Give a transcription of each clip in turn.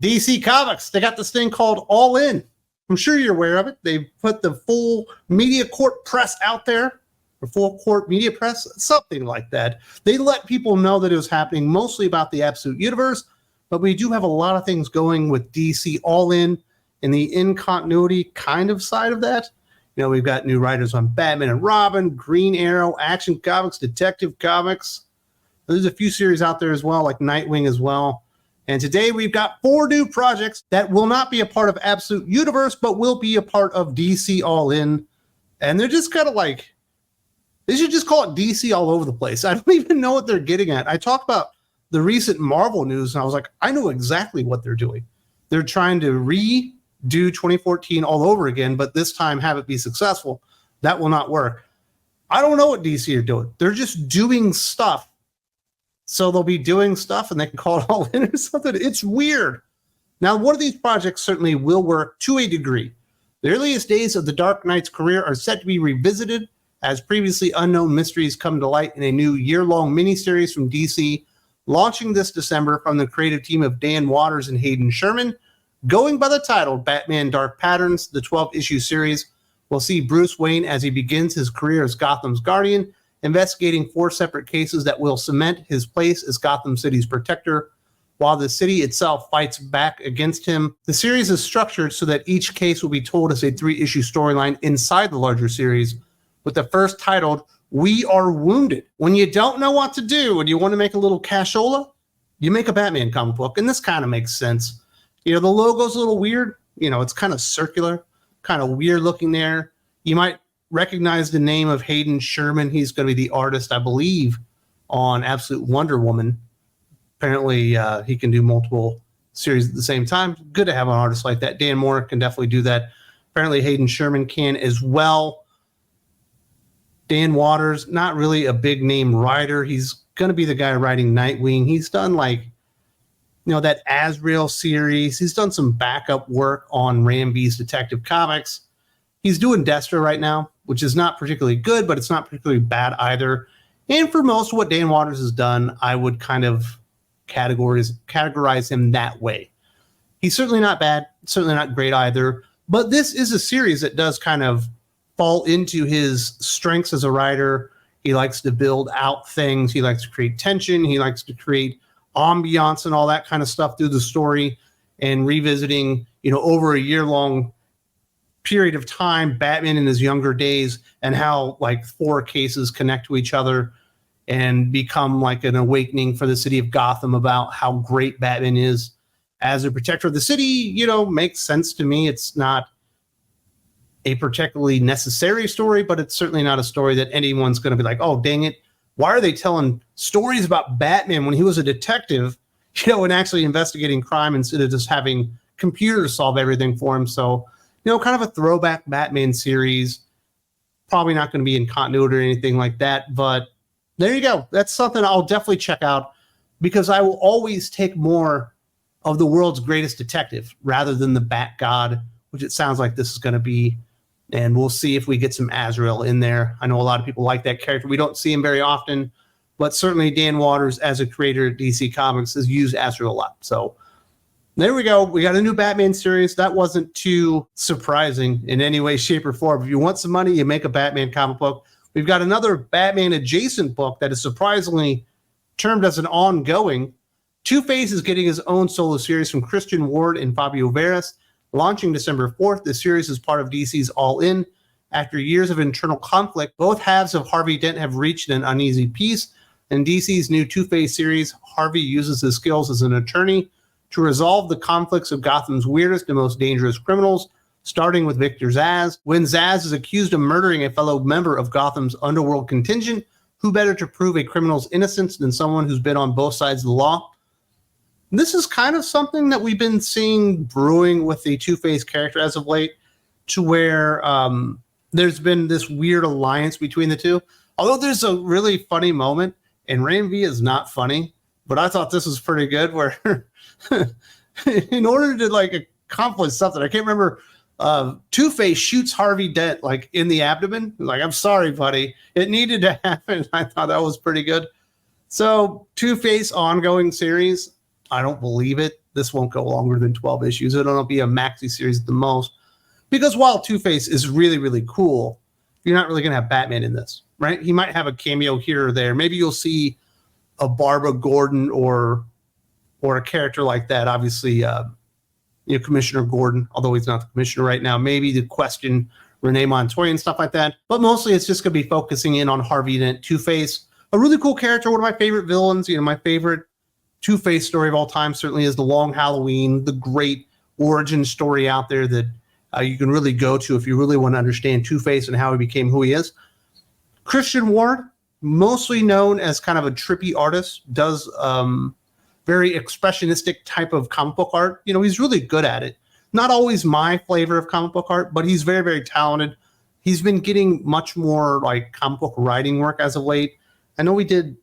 DC Comics, they got this thing called All In. I'm sure you're aware of it. They put the full media court press out there, or full court media press, something like that. They let people know that it was happening, mostly about the Absolute Universe, but we do have a lot of things going with DC All In the in-continuity kind of side of that. You know, we've got new writers on Batman and Robin, Green Arrow, Action Comics, Detective Comics. There's a few series out there as well, like Nightwing as well. And today we've got 4 new projects that will not be a part of Absolute Universe, but will be a part of DC All In. And they're just kind of like, they should just call it DC all over the place. I don't even know what they're getting at. I talked about the recent Marvel news, and I was like, I know exactly what they're doing. They're trying to redo 2014 all over again, but this time have it be successful. That will not work. I don't know what DC are doing. They're just doing stuff. So they'll be doing stuff and they can call it All In or something. It's weird. Now, one of these projects certainly will work to a degree. The earliest days of the Dark Knight's career are set to be revisited as previously unknown mysteries come to light in a new year-long miniseries from DC, launching this December from the creative team of Dan Waters and Hayden Sherman. Going by the title Batman Dark Patterns, the 12-issue series will see Bruce Wayne as he begins his career as Gotham's Guardian, investigating 4 separate cases that will cement his place as Gotham City's protector, while the city itself fights back against him. The series is structured so that each case will be told as a 3-issue storyline inside the larger series, with the first titled, We Are Wounded. When you don't know what to do and you want to make a little cashola, you make a Batman comic book, and this kind of makes sense. You know, the logo's a little weird. You know, it's kind of circular, kind of weird looking there. You might recognize the name of Hayden Sherman. He's going to be the artist, I believe, on Absolute Wonder Woman. Apparently, he can do multiple series at the same time. Good to have an artist like that. Dan Moore can definitely do that. Apparently, Hayden Sherman can as well. Dan Waters, not really a big name writer. He's going to be the guy writing Nightwing. He's done like, you know, that Azrael series. He's done some backup work on Ramby's Detective Comics. He's doing Destro right now, which is not particularly good, but it's not particularly bad either. And for most of what Dan Waters has done, I would kind of categorize him that way. He's certainly not bad, certainly not great either, but this is a series that does kind of fall into his strengths as a writer. He likes to build out things. He likes to create tension. He likes to create ambiance and all that kind of stuff through the story, and revisiting, you know, over a year-long period of time, Batman in his younger days, and how like 4 cases connect to each other and become like an awakening for the city of Gotham about how great Batman is as a protector of the city. You know, makes sense to me. It's not a particularly necessary story, but it's certainly not a story that anyone's going to be like, oh, dang it, why are they telling stories about Batman when he was a detective, you know, and actually investigating crime instead of just having computers solve everything for him? So, you know, kind of a throwback Batman series. Probably not going to be in continuity or anything like that, but there you go. That's something I'll definitely check out, because I will always take more of the world's greatest detective rather than the Bat God, which it sounds like this is going to be. And we'll see if we get some Azrael in there. I know a lot of people like that character. We don't see him very often, but certainly Dan Waters, as a creator at DC Comics, has used Azrael a lot. So there we go. We got a new Batman series. That wasn't too surprising in any way, shape, or form. If you want some money, you make a Batman comic book. We've got another Batman adjacent book that is surprisingly termed as an ongoing. Two-Face is getting his own solo series from Christian Ward and Fabio Veras. Launching December 4th, the series is part of DC's All In. After years of internal conflict, both halves of Harvey Dent have reached an uneasy peace. In DC's new Two-Face series, Harvey uses his skills as an attorney to resolve the conflicts of Gotham's weirdest and most dangerous criminals, starting with Victor Zsasz. When Zsasz is accused of murdering a fellow member of Gotham's underworld contingent, who better to prove a criminal's innocence than someone who's been on both sides of the law? This is kind of something that we've been seeing brewing with the Two-Face character as of late, to where there's been this weird alliance between the two. Although there's a really funny moment, and Ramby is not funny, but I thought this was pretty good, where in order to like accomplish something, I can't remember, Two-Face shoots Harvey Dent like in the abdomen. Like, I'm sorry, buddy, it needed to happen. I thought that was pretty good. So Two-Face ongoing series, I don't believe it. this won't go longer than 12 issues. It'll be a maxi series at the most. Because while Two-Face is really, really cool, you're not really going to have Batman in this, right? He might have a cameo here or there. Maybe you'll see a Barbara Gordon or a character like that. Obviously, Commissioner Gordon, although he's not the commissioner right now. Maybe to question Renee Montoya and stuff like that. But mostly it's just going to be focusing in on Harvey Dent, Two-Face. A really cool character, one of my favorite villains. My favorite Two-Face story of all time certainly is The Long Halloween, the great origin story out there that you can really go to if you really want to understand Two-Face and how he became who he is. Christian Ward, mostly known as kind of a trippy artist, does very expressionistic type of comic book art. He's really good at it. Not always my flavor of comic book art, but he's very, very talented. He's been getting much more like comic book writing work as of late. I know we did,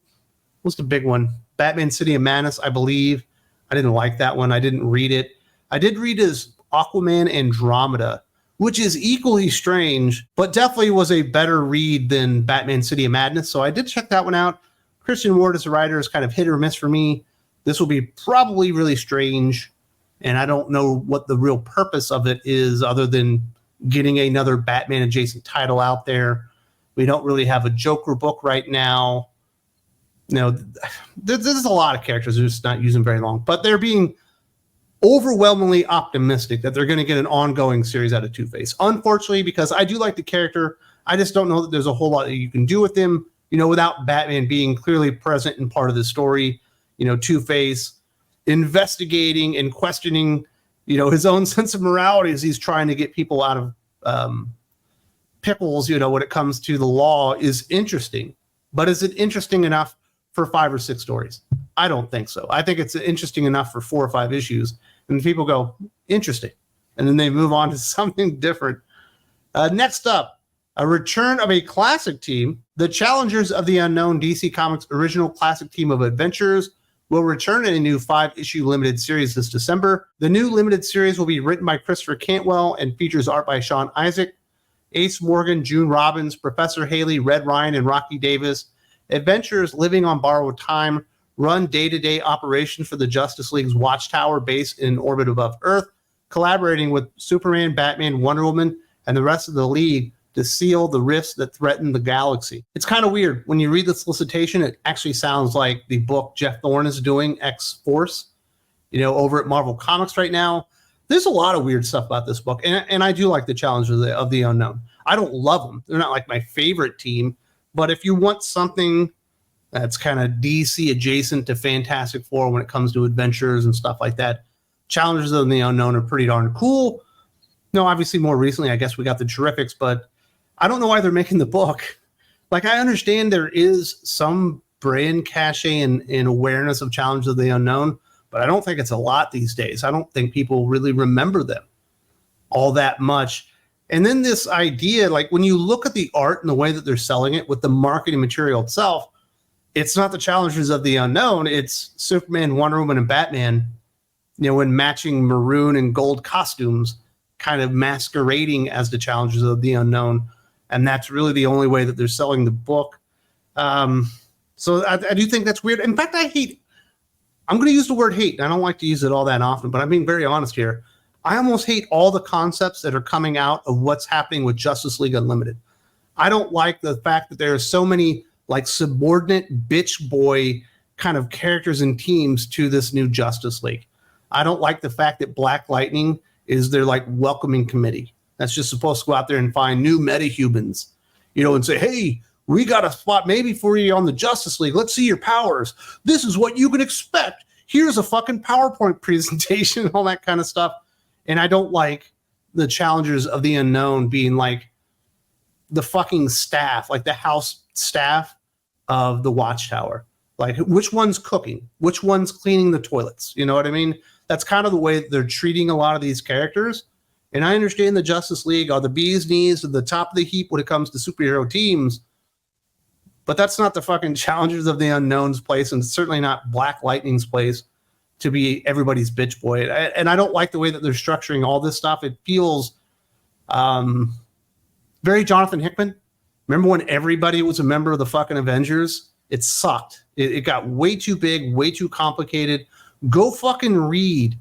what's the big one? Batman City of Madness, I believe. I didn't like that one. I didn't read it. I did read his Aquaman Andromeda, which is equally strange, but definitely was a better read than Batman City of Madness. So I did check that one out. Christian Ward as a writer is kind of hit or miss for me. This will be probably really strange, and I don't know what the real purpose of it is other than getting another Batman adjacent title out there. We don't really have a Joker book right now. There's a lot of characters who're just not using very long, but they're being overwhelmingly optimistic that they're going to get an ongoing series out of Two-Face. Unfortunately, because I do like the character, I just don't know that there's a whole lot that you can do with him, without Batman being clearly present and part of the story. Two-Face investigating and questioning, his own sense of morality as he's trying to get people out of pickles, when it comes to the law is interesting. But is it interesting enough for 5 or 6 stories? I don't think so. I think it's interesting enough for 4 or 5 issues. And people go, interesting. And then they move on to something different. Next up, a return of a classic team. The challengers of the Unknown DC Comics original classic team of adventurers will return in a new 5-issue limited series this December. The new limited series will be written by Christopher Cantwell and features art by Sean Isaac, Ace Morgan, June Robbins, Professor Haley, Red Ryan, and Rocky Davis. Adventurers living on borrowed time run day-to-day operations for the Justice League's Watchtower base in orbit above Earth, collaborating with Superman, Batman, Wonder Woman, and the rest of the League to seal the rifts that threaten the galaxy. It's kind of weird. When you read the solicitation, it actually sounds like the book Jeff Thorne is doing, X-Force, over at Marvel Comics right now. There's a lot of weird stuff about this book, and I do like the challengers of the Unknown. I don't love them. They're not like my favorite team, but if you want something that's kind of DC adjacent to Fantastic Four when it comes to adventures and stuff like that, challengers of the Unknown are pretty darn cool. Obviously more recently, I guess we got the Terrifics, but I don't know why they're making the book. Like, I understand there is some brand cachet and awareness of Challengers of the Unknown, but I don't think it's a lot these days. I don't think people really remember them all that much. And then this idea, like when you look at the art and the way that they're selling it with the marketing material itself, it's not the Challengers of the Unknown. It's Superman, Wonder Woman, and Batman, in matching maroon and gold costumes, kind of masquerading as the Challengers of the Unknown. And that's really the only way that they're selling the book. So I do think that's weird. In fact, I'm going to use the word hate. I don't like to use it all that often, but I'm being very honest here. I almost hate all the concepts that are coming out of what's happening with Justice League Unlimited. I don't like the fact that there are so many like subordinate bitch boy kind of characters and teams to this new Justice League. I don't like the fact that Black Lightning is their like welcoming committee. That's just supposed to go out there and find new metahumans, and say, hey, we got a spot maybe for you on the Justice League. Let's see your powers. This is what you can expect. Here's a fucking PowerPoint presentation and all that kind of stuff. And I don't like the Challengers of the Unknown being like the fucking staff, like the house staff of the Watchtower. Like, which one's cooking? Which one's cleaning the toilets? You know what I mean? That's kind of the way they're treating a lot of these characters. And I understand the Justice League are the bee's knees to the top of the heap when it comes to superhero teams. But that's not the fucking Challengers of the Unknown's place, and certainly not Black Lightning's place to be everybody's bitch boy. And I don't like the way that they're structuring all this stuff. It feels very Jonathan Hickman. Remember when everybody was a member of the fucking Avengers? It sucked. It got way too big, way too complicated, Go fucking read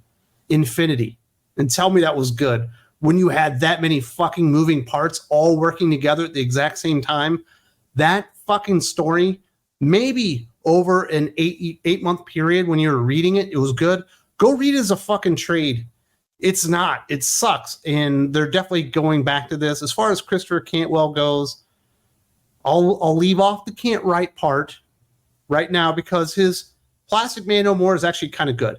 Infinity and tell me that was good when you had that many fucking moving parts all working together at the exact same time. That fucking story, maybe over an eight month period when you were reading it, it was good. Go read it as a fucking trade. It's not. It sucks. And they're definitely going back to this. As far as Christopher Cantwell goes, I'll leave off the can't write part right now because his Plastic Man No More is actually kind of good.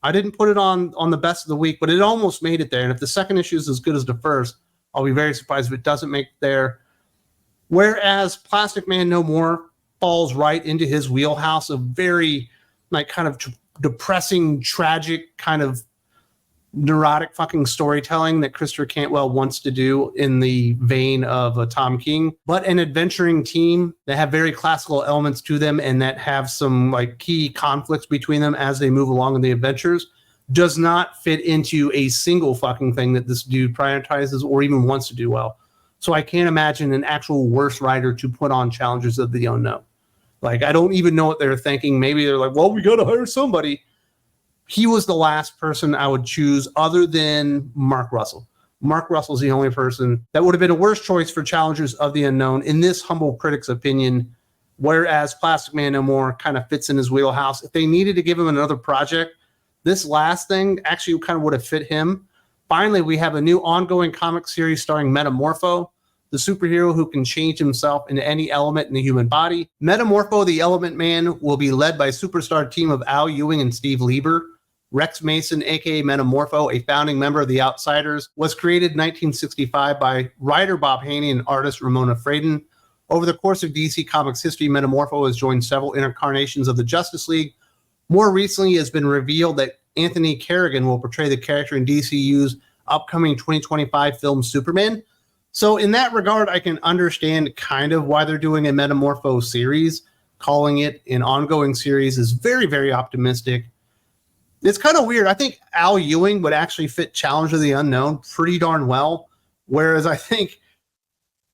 I didn't put it on the best of the week, but it almost made it there. And if the second issue is as good as the first, I'll be very surprised if it doesn't make it there. Whereas Plastic Man No More falls right into his wheelhouse of very like kind of depressing, tragic, kind of neurotic fucking storytelling that Christopher Cantwell wants to do in the vein of Tom King, but an adventuring team that have very classical elements to them and that have some like key conflicts between them as they move along in the adventures does not fit into a single fucking thing that this dude prioritizes or even wants to do well. So I can't imagine an actual worse writer to put on Challengers of the Unknown. Like, I don't even know what they're thinking. Maybe they're like, well, we got to hire somebody. He was the last person I would choose other than Mark Russell. Mark Russell's the only person that would have been a worse choice for Challengers of the Unknown, in this humble critic's opinion, whereas Plastic Man No More kind of fits in his wheelhouse. If they needed to give him another project, this last thing actually kind of would have fit him. Finally, we have a new ongoing comic series starring Metamorpho, the superhero who can change himself into any element in the human body. Metamorpho, the Element Man, will be led by superstar team of Al Ewing and Steve Lieber. Rex Mason, a.k.a. Metamorpho, a founding member of The Outsiders, was created in 1965 by writer Bob Haney and artist Ramona Fradon. Over the course of DC Comics history, Metamorpho has joined several incarnations of the Justice League. More recently, it has been revealed that Anthony Carrigan will portray the character in DCU's upcoming 2025 film Superman. So in that regard, I can understand kind of why they're doing a Metamorpho series. Calling it an ongoing series is very, very optimistic. It's kind of weird. I think Al Ewing would actually fit Challenge of the Unknown pretty darn well, whereas I think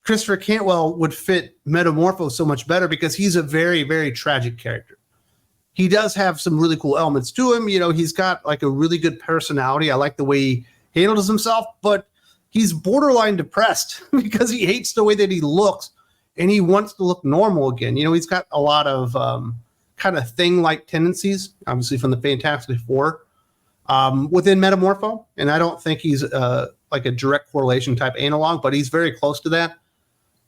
Christopher Cantwell would fit Metamorpho so much better because he's a very, very tragic character. He does have some really cool elements to him. You know, he's got like a really good personality. I like the way he handles himself, but he's borderline depressed because he hates the way that he looks and he wants to look normal again. You know, he's got a lot of kind of thing-like tendencies, obviously from the Fantastic Four, within Metamorpho. And I don't think he's like a direct correlation type analog, but he's very close to that.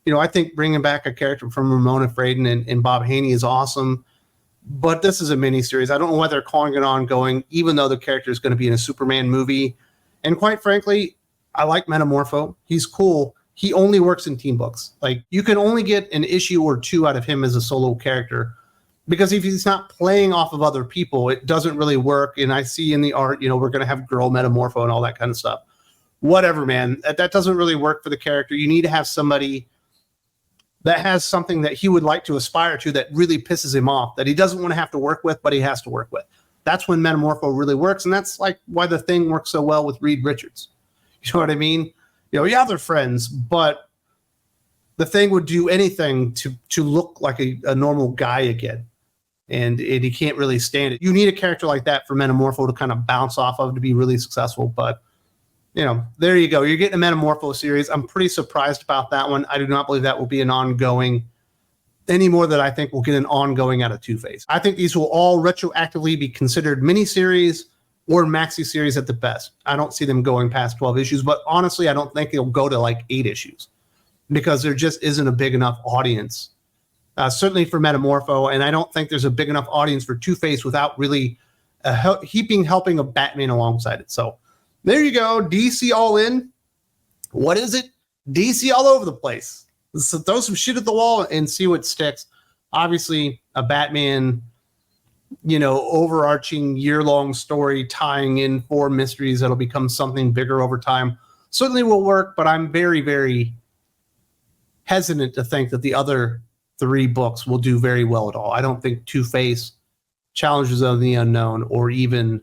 You know, I think bringing back a character from Ramona Fradon and Bob Haney is awesome. But this is a miniseries. I don't know why they're calling it ongoing, even though the character is going to be in a Superman movie. And quite frankly, I like Metamorpho. He's cool. He only works in team books. Like, you can only get an issue or two out of him as a solo character. Because if he's not playing off of other people, it doesn't really work. And I see in the art, you know, we're going to have girl Metamorpho and all that kind of stuff. Whatever, man. That doesn't really work for the character. You need to have somebody that has something that he would like to aspire to that really pisses him off, that he doesn't want to have to work with, but he has to work with. That's when Metamorpho really works. And that's like why the Thing works so well with Reed Richards. You know what I mean? You know, yeah, they're friends, but the Thing would do anything to look like a normal guy again. And he can't really stand it. You need a character like that for Metamorpho to kind of bounce off of to be really successful. But, you know, there you go. You're getting a Metamorpho series. I'm pretty surprised about that one. I do not believe that will be an ongoing any more than I think we'll get an ongoing out of Two-Face. I think these will all retroactively be considered miniseries or maxi series at the best. I don't see them going past 12 issues, but honestly, I don't think it'll go to like 8 issues because there just isn't a big enough audience. Certainly for Metamorpho, and I don't think there's a big enough audience for Two-Face without really helping a Batman alongside it. So there you go, DC all in. What is it? DC all over the place. So throw some shit at the wall and see what sticks. Obviously, a Batman, you know, overarching year-long story tying in 4 mysteries that'll become something bigger over time certainly will work, but I'm very, very hesitant to think that the other 3 books will do very well at all. I don't think Two-Face, Challengers of the Unknown, or even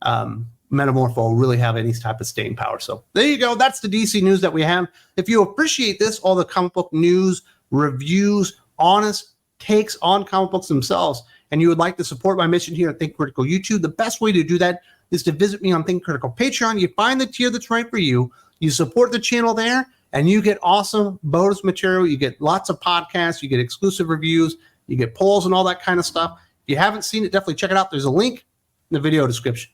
Metamorpho really have any type of staying power. So there you go. That's the DC news that we have. If you appreciate this, all the comic book news, reviews, honest takes on comic books themselves, and you would like to support my mission here at Think Critical YouTube, the best way to do that is to visit me on Think Critical Patreon. You find the tier that's right for you. You support the channel there, and you get awesome bonus material. You get lots of podcasts. You get exclusive reviews. You get polls and all that kind of stuff. If you haven't seen it, definitely check it out. There's a link in the video description.